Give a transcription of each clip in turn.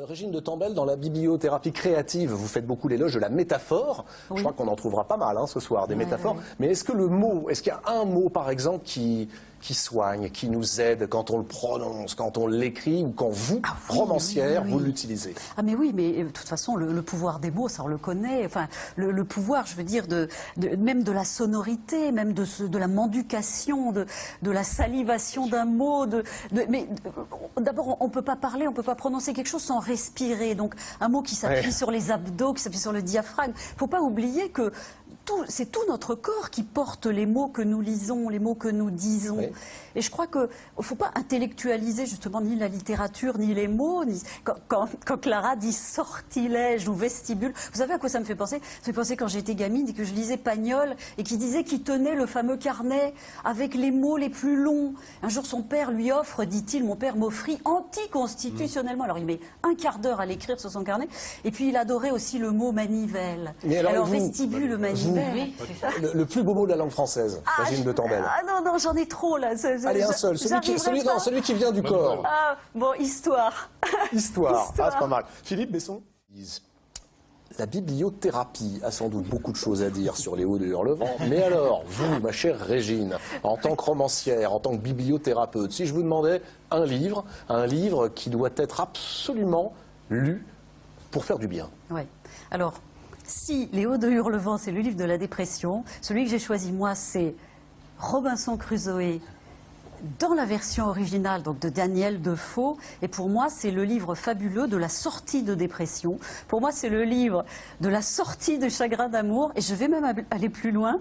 Régine de Tambel, dans la bibliothérapie créative, vous faites beaucoup l'éloge de la métaphore. Oui. Je crois qu'on en trouvera pas mal ce soir, des métaphores. Oui. Mais est-ce qu'il y a un mot, par exemple, qui soigne, qui nous aide quand on le prononce, quand on l'écrit ou quand vous, romancière, vous l'utilisez? Ah mais oui, mais de toute façon, le pouvoir des mots, ça on le connaît. Enfin, le pouvoir, je veux dire, même de la sonorité, même de la mendication, de la salivation d'un mot. Mais d'abord, on ne peut pas parler, on ne peut pas prononcer quelque chose sans respirer. Donc, un mot qui s'appuie sur les abdos, qui s'appuie sur le diaphragme. Il ne faut pas oublier que c'est tout notre corps qui porte les mots que nous lisons, les mots que nous disons. Oui. Et je crois qu'il ne faut pas intellectualiser justement ni la littérature, ni les mots. Quand Clara dit sortilège ou vestibule, vous savez à quoi ça me fait penser? Ça me fait penser quand j'étais gamine et que je lisais Pagnol et qui disait qu'il tenait le fameux carnet avec les mots les plus longs. Un jour son père lui offre, dit-il, mon père m'offrit anticonstitutionnellement. Alors il met un quart d'heure à l'écrire sur son carnet. Et puis il adorait aussi le mot manivelle. Mais alors vestibule, manivelle. Oui, le plus beau mot de la langue française, Régine de Tambel. Ah non, j'en ai trop là. Allez, un seul, celui qui vient du corps. Ah, bon, histoire. Histoire, ah, c'est pas mal. Philippe Besson. La bibliothérapie a sans doute beaucoup de choses à dire sur les hauts de Hurlevent. Mais alors, vous, ma chère Régine, en tant que romancière, en tant que bibliothérapeute, si je vous demandais un livre qui doit être absolument lu pour faire du bien. Oui. Alors, si Les Hauts de Hurlevent, c'est le livre de la dépression, celui que j'ai choisi moi, c'est Robinson Crusoe, dans la version originale donc de Daniel Defoe. Et pour moi, c'est le livre fabuleux de la sortie de dépression. Pour moi, c'est le livre de la sortie de chagrin d'amour. Et je vais même aller plus loin.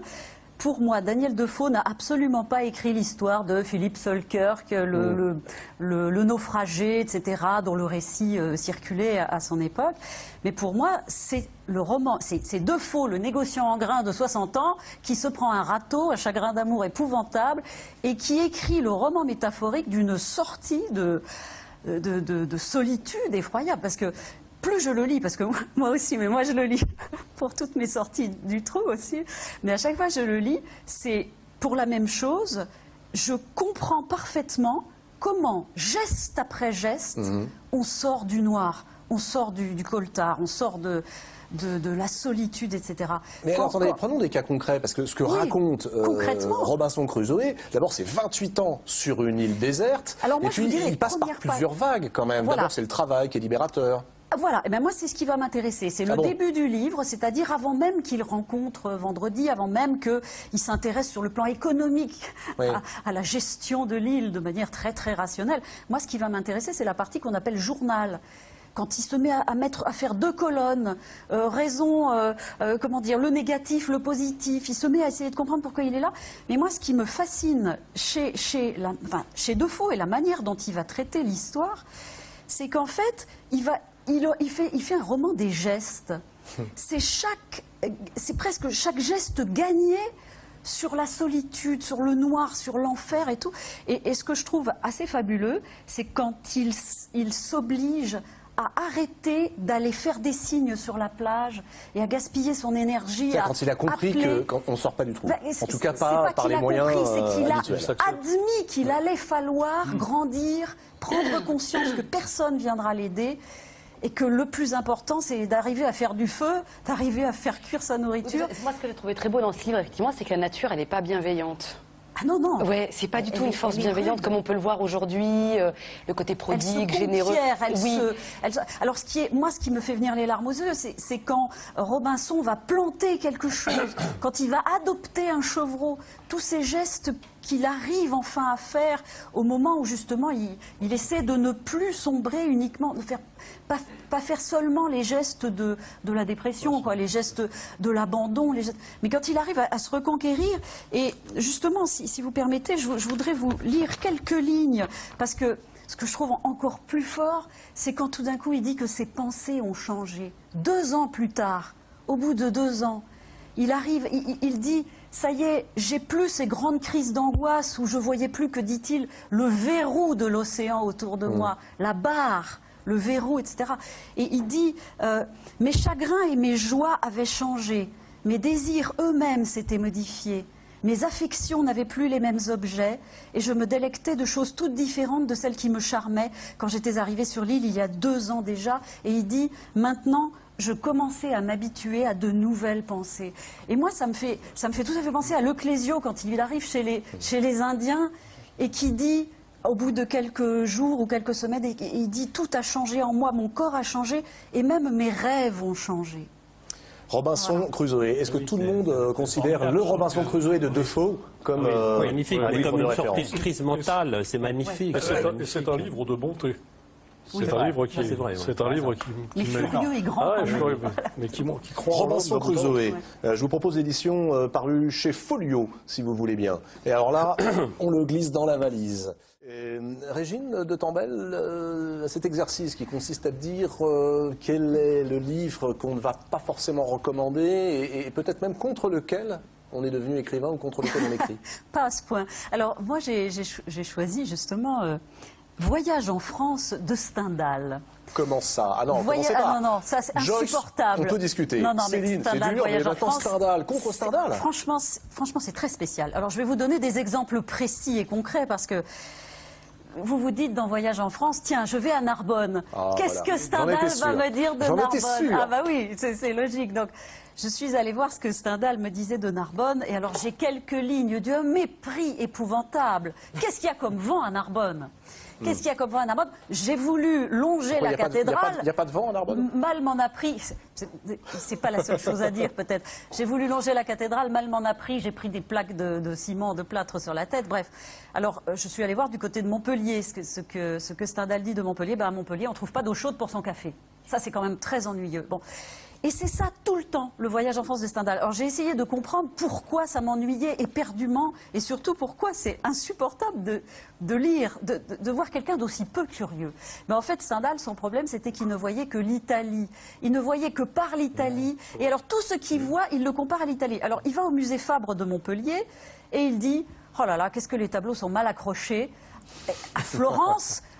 Pour moi, Daniel Defoe n'a absolument pas écrit l'histoire de Philippe Selkirk, le naufragé, etc., dont le récit circulait à son époque. Mais pour moi, c'est le roman, c'est Defoe, le négociant en grains de 60 ans, qui se prend un râteau, un chagrin d'amour épouvantable, et qui écrit le roman métaphorique d'une sortie de solitude effroyable. Parce que plus je le lis, parce que moi aussi, mais moi je le lis pour toutes mes sorties du trou aussi, mais à chaque fois que je le lis, c'est pour la même chose. Je comprends parfaitement comment, geste après geste, on sort du noir, on sort du coltard, on sort de la solitude, etc. Mais alors, attendez, prenons des cas concrets, parce que ce que raconte Robinson Crusoe, d'abord c'est 28 ans sur une île déserte, et puis il passe par plusieurs vagues quand même. Voilà. D'abord c'est le travail qui est libérateur. Voilà, et bien moi c'est ce qui va m'intéresser, c'est le début du livre, c'est-à-dire avant même qu'il rencontre Vendredi, avant même qu'il s'intéresse sur le plan économique à la gestion de l'île de manière très très rationnelle. Moi ce qui va m'intéresser, c'est la partie qu'on appelle journal. Quand il se met à faire deux colonnes, comment dire, le négatif, le positif, il se met à essayer de comprendre pourquoi il est là. Mais moi, ce qui me fascine chez Defoe et la manière dont il va traiter l'histoire, c'est qu'en fait, il fait un roman des gestes. C'est presque chaque geste gagné sur la solitude, sur le noir, sur l'enfer et tout. Et ce que je trouve assez fabuleux, c'est quand il s'oblige à arrêter d'aller faire des signes sur la plage et à gaspiller son énergie. Quand il a compris qu'on ne sort pas du trou. En tout cas, pas par les moyens c'est qu'il a admis qu'il allait falloir grandir, prendre conscience que personne viendra l'aider. Et que le plus important, c'est d'arriver à faire du feu, d'arriver à faire cuire sa nourriture. Moi, ce que j'ai trouvé très beau dans ce livre, effectivement, c'est que la nature, elle n'est pas bienveillante. Ah non, non. Ouais, c'est pas du tout une force bienveillante comme on peut le voir aujourd'hui, le côté prodigue, généreux. Alors, ce qui me fait venir les larmes aux yeux, c'est quand Robinson va planter quelque chose, quand il va adopter un chevreau, tous ces gestes qu'il arrive enfin à faire au moment où justement il essaie de ne plus sombrer uniquement, de faire pas faire seulement les gestes de la dépression, quoi, les gestes de l'abandon, mais quand il arrive à se reconquérir. Et justement, si vous permettez, je voudrais vous lire quelques lignes, parce que ce que je trouve encore plus fort, c'est quand tout d'un coup il dit que ses pensées ont changé. 2 ans plus tard, au bout de 2 ans, il arrive, il dit: ça y est, j'ai plus ces grandes crises d'angoisse où je voyais plus que, dit-il, le verrou de l'océan autour de moi, la barre, le verrou, etc. Et il dit, mes chagrins et mes joies avaient changé, mes désirs eux-mêmes s'étaient modifiés. Mes affections n'avaient plus les mêmes objets et je me délectais de choses toutes différentes de celles qui me charmaient quand j'étais arrivée sur l'île il y a 2 ans déjà. Et il dit, maintenant, je commençais à m'habituer à de nouvelles pensées. Et moi, ça me fait tout à fait penser à l'Ecclésio quand il arrive chez les Indiens et qui dit, au bout de quelques jours ou quelques semaines, il dit, tout a changé en moi, mon corps a changé et même mes rêves ont changé. Robinson Crusoe. Est-ce que tout le monde considère le Robinson Crusoe de Defoe comme magnifique, un livre comme de une référence? sortie de crise mentale, c'est magnifique. C'est un livre de bonté. Oui, C'est un livre qui, Mais furieux et grand. Ah, quand même. mais qui croit en Robinson l'homme Crusoe. dedans. Je vous propose l'édition parue chez Folio, si vous voulez bien. Et alors là, on le glisse dans la valise. Régine de Tambel, cet exercice qui consiste à dire quel est le livre qu'on ne va pas forcément recommander et peut-être même contre lequel on est devenu écrivain ou contre lequel on écrit. Pas à ce point. Alors, moi, j'ai choisi justement Voyage en France de Stendhal. Comment ça? Ah non, commencez pas. non, ça c'est Joyce, insupportable. on peut discuter. Non, mais Céline, c'est Stendhal, dur, mais Voyage en maintenant France, Stendhal, contre Stendhal. Franchement, c'est très spécial. Alors, je vais vous donner des exemples précis et concrets parce que vous vous dites dans Voyage en France, tiens, je vais à Narbonne. Ah, Qu'est-ce voilà. que Stendhal va me dire de J'en Narbonne? étais sûr. Ah bah oui, c'est logique. Donc, je suis allée voir ce que Stendhal me disait de Narbonne et alors j'ai quelques lignes d'un mépris épouvantable. Qu'est-ce qu'il y a comme vent à Narbonne? Qu'est-ce qu'il y a comme vent à Narbonne? J'ai voulu longer la cathédrale. Il n'y a pas de vent à Narbonne? Mal m'en a pris. C'est pas la seule chose à dire, peut-être. J'ai voulu longer la cathédrale, mal m'en a pris. J'ai pris des plaques de ciment, de plâtre sur la tête. Bref. Alors, je suis allée voir du côté de Montpellier ce que Stendhal dit de Montpellier. Ben, à Montpellier, on ne trouve pas d'eau chaude pour son café. Ça, c'est quand même très ennuyeux. Bon. Et c'est ça tout le temps, le Voyage en France de Stendhal. Alors j'ai essayé de comprendre pourquoi ça m'ennuyait éperdument et surtout pourquoi c'est insupportable de lire, de voir quelqu'un d'aussi peu curieux. Mais en fait, Stendhal, son problème, c'était qu'il ne voyait que l'Italie. Il ne voyait que par l'Italie. Et alors tout ce qu'il voit, il le compare à l'Italie. Alors il va au musée Fabre de Montpellier et il dit « Oh là là, qu'est-ce que les tableaux sont mal accrochés !»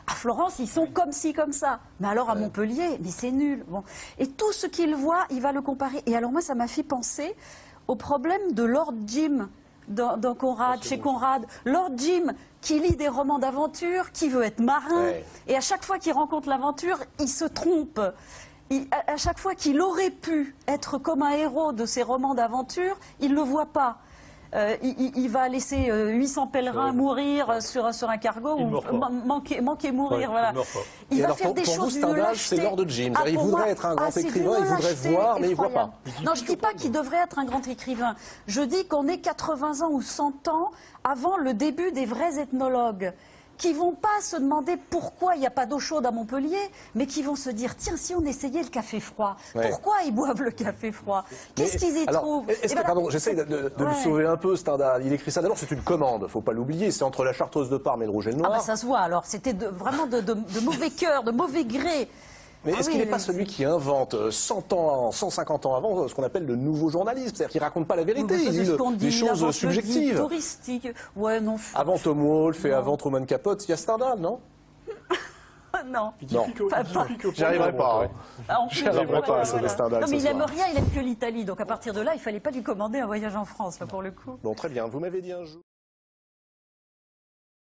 À Florence, ils sont comme ci, comme ça. Mais alors à Montpellier, mais c'est nul. Bon. Et tout ce qu'il voit, il va le comparer. Et alors moi, ça m'a fait penser au problème de Lord Jim dans Conrad, chez Conrad. Lord Jim qui lit des romans d'aventure, qui veut être marin. Ouais. Et à chaque fois qu'il rencontre l'aventure, il se trompe. À chaque fois qu'il aurait pu être comme un héros de ces romans d'aventure, il ne le voit pas. Il va laisser 800 pèlerins mourir sur un cargo ou manquer mourir. Voilà. Il va faire des choses d'une lâcheté. C'est Lord Jim. Il voudrait être un grand écrivain, il voudrait voir, mais il ne voit pas. Non, je ne dis pas qu'il devrait être un grand écrivain. Je dis qu'on est 80 ans ou 100 ans avant le début des vrais ethnologues, qui ne vont pas se demander pourquoi il n'y a pas d'eau chaude à Montpellier, mais qui vont se dire, tiens, si on essayait le café froid, pourquoi ils boivent le café froid? Qu'est-ce qu'ils y trouvent? Pardon, j'essaie de le sauver un peu, Stendhal. Il écrit ça, d'abord, c'est une commande, il ne faut pas l'oublier, c'est entre la Chartreuse de Parme et le Rouge et le Noir. Ah bah ça se voit, alors, c'était vraiment de mauvais cœur, de mauvais gré. Mais est-ce qu'il n'est pas celui qui invente 100 ans, 150 ans avant ce qu'on appelle le nouveau journalisme? C'est-à-dire qu'il ne raconte pas la vérité, il dit des choses subjectives. Touristique. Ouais, non. Avant Tom Wolfe et avant Truman Capote, il y a Stendhal, non? Non. J'y arriverai pas. J'y arriverai pas à sauver Stendhal. Non, mais il n'aime rien, il n'aime que l'Italie. Donc à partir de là, il ne fallait pas lui commander un voyage en France, là, pour le coup. Bon, très bien. Vous m'avez dit un jour.